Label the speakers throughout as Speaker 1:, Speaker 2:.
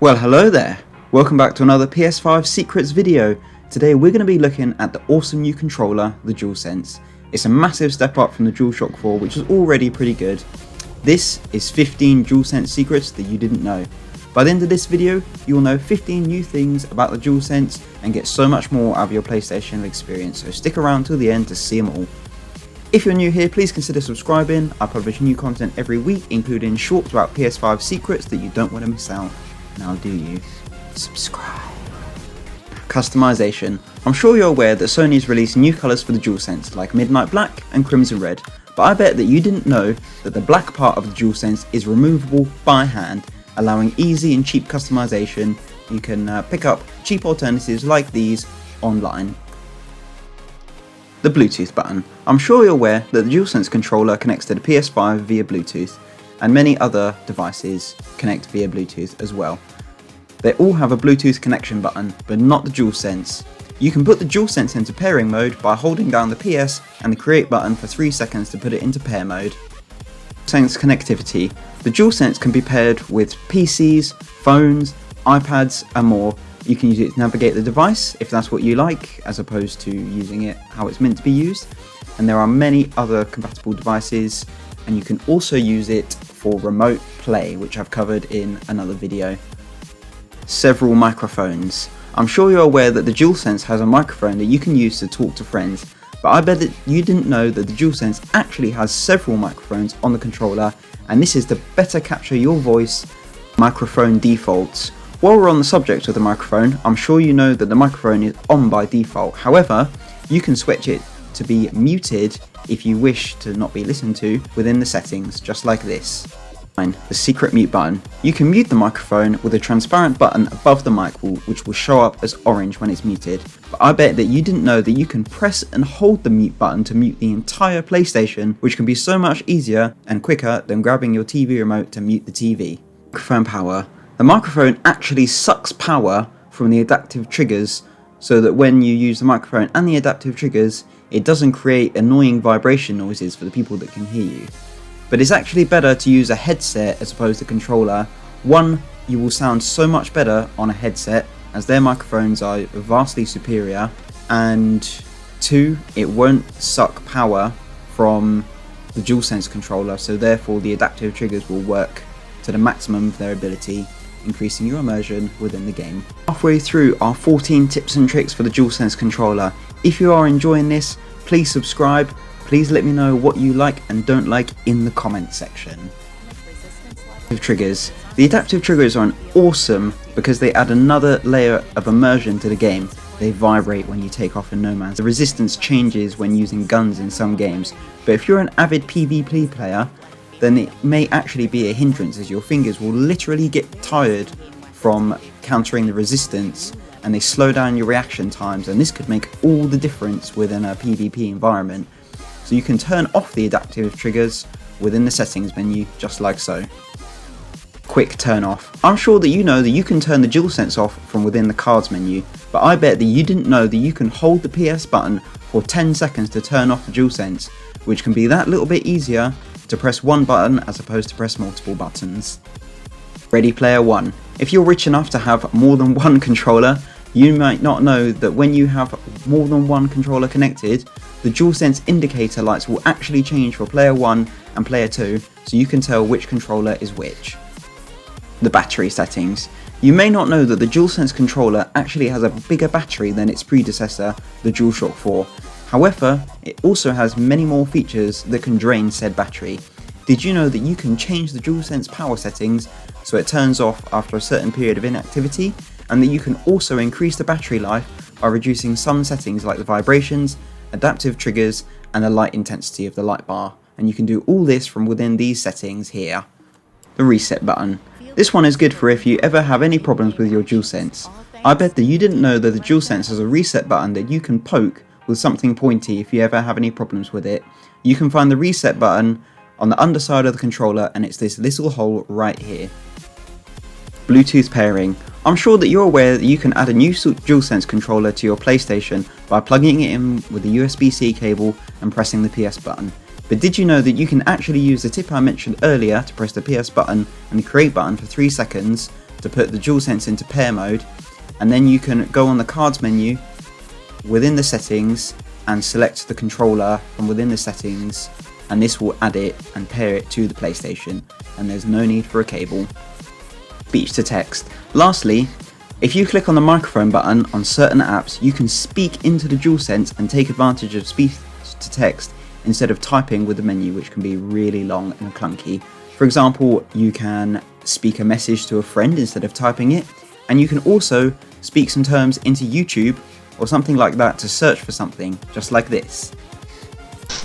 Speaker 1: Well, hello there. Welcome back to another PS5 Secrets video. Today we're going to be looking at the awesome new controller, the Dualsense. It's a massive step up from the DualShock 4, which is already pretty good. This is 15 Dualsense secrets that you didn't know. By the end of this video, you will know 15 new things about the Dualsense and get so much more out of your PlayStation experience, so stick around till the end to see them all. If you're new here, please consider subscribing. I publish new content every week, including shorts about PS5 secrets that you don't want to miss out. Now do you? Subscribe. Customization. I'm sure you're aware that Sony has released new colours for the Dualsense, like Midnight Black and Crimson Red, but I bet that you didn't know that the black part of the Dualsense is removable by hand, allowing easy and cheap customization. You can pick up cheap alternatives like these online. The Bluetooth button. I'm sure you're aware that the Dualsense controller connects to the PS5 via Bluetooth, and many other devices connect via Bluetooth as well. They all have a Bluetooth connection button, but not the Dualsense. You can put the Dualsense into pairing mode by holding down the PS and the create button for 3 seconds to put it into pair mode. Dualsense connectivity. The Dualsense can be paired with PCs, phones, iPads and more. You can use it to navigate the device if that's what you like, as opposed to using it how it's meant to be used. And there are many other compatible devices, and you can also use it for remote play, which I've covered in another video. Several microphones. I'm sure you're aware that the Dualsense has a microphone that you can use to talk to friends, but I bet that you didn't know that the Dualsense actually has several microphones on the controller, and this is to better capture your voice. Microphone defaults. While we're on the subject of the microphone, I'm sure you know that the microphone is on by default. However, you can switch it to be muted if you wish to not be listened to within the settings, just like this. The secret mute button. You can mute the microphone with a transparent button above the mic, which will show up as orange when it's muted. But I bet that you didn't know that you can press and hold the mute button to mute the entire PlayStation, which can be so much easier and quicker than grabbing your TV remote to mute the TV. Microphone power. The microphone actually sucks power from the adaptive triggers, so that when you use the microphone and the adaptive triggers, it doesn't create annoying vibration noises for the people that can hear you. But it's actually better to use a headset as opposed to controller. One, you will sound so much better on a headset, as their microphones are vastly superior, and two, it won't suck power from the Dualsense controller, so therefore the adaptive triggers will work to the maximum of their ability, increasing your immersion within the game. Halfway through our 14 tips and tricks for the Dualsense controller. If you are enjoying this, please subscribe. Please let me know what you like and don't like in the comment section. Adaptive triggers. The adaptive triggers are awesome because they add another layer of immersion to the game. They vibrate when you take off in No Man's. The resistance changes when using guns in some games, but if you're an avid PvP player, then it may actually be a hindrance, as your fingers will literally get tired from countering the resistance, and they slow down your reaction times, and this could make all the difference within a PvP environment. So you can turn off the adaptive triggers within the settings menu, just like so. Quick turn off. I'm sure that you know that you can turn the Dualsense off from within the cards menu, but I bet that you didn't know that you can hold the PS button for 10 seconds to turn off the Dualsense, which can be that little bit easier to press one button as opposed to press multiple buttons. Ready Player One. If you're rich enough to have more than one controller, you might not know that when you have more than one controller connected, the Dualsense indicator lights will actually change for Player 1 and Player 2, so you can tell which controller is which. The battery settings. You may not know that the Dualsense controller actually has a bigger battery than its predecessor, the DualShock 4. However, it also has many more features that can drain said battery. Did you know that you can change the Dualsense power settings so it turns off after a certain period of inactivity, and that you can also increase the battery life by reducing some settings like the vibrations, adaptive triggers and the light intensity of the light bar, and you can do all this from within these settings here. The reset button. This one is good for if you ever have any problems with your Dualsense. I bet that you didn't know that the Dualsense has a reset button that you can poke with something pointy if you ever have any problems with it. You can find the reset button on the underside of the controller, and it's this little hole right here. Bluetooth pairing. I'm sure that you're aware that you can add a new Dualsense controller to your PlayStation by plugging it in with the USB-C cable and pressing the PS button. But did you know that you can actually use the tip I mentioned earlier to press the PS button and the create button for 3 seconds to put the DualSense into pair mode, and then you can go on the cards menu within the settings and select the controller from within the settings, and this will add it and pair it to the PlayStation, and there's no need for a cable. Speech to text. Lastly, if you click on the microphone button on certain apps, you can speak into the DualSense and take advantage of speech to text instead of typing with the menu, which can be really long and clunky. For example, you can speak a message to a friend instead of typing it, and you can also speak some terms into YouTube or something like that to search for something, just like this.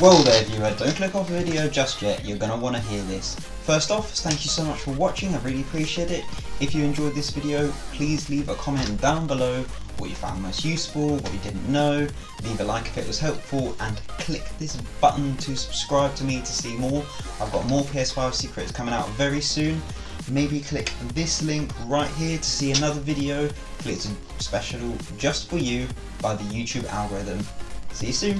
Speaker 1: Well there viewer, don't click off the video just yet, you're going to want to hear this. First off, thank you so much for watching, I really appreciate it. If you enjoyed this video, please leave a comment down below what you found most useful, what you didn't know, leave a like if it was helpful, and click this button to subscribe to me to see more. I've got more PS5 secrets coming out very soon. Maybe click this link right here to see another video. Click special just for you by the YouTube algorithm. See you soon.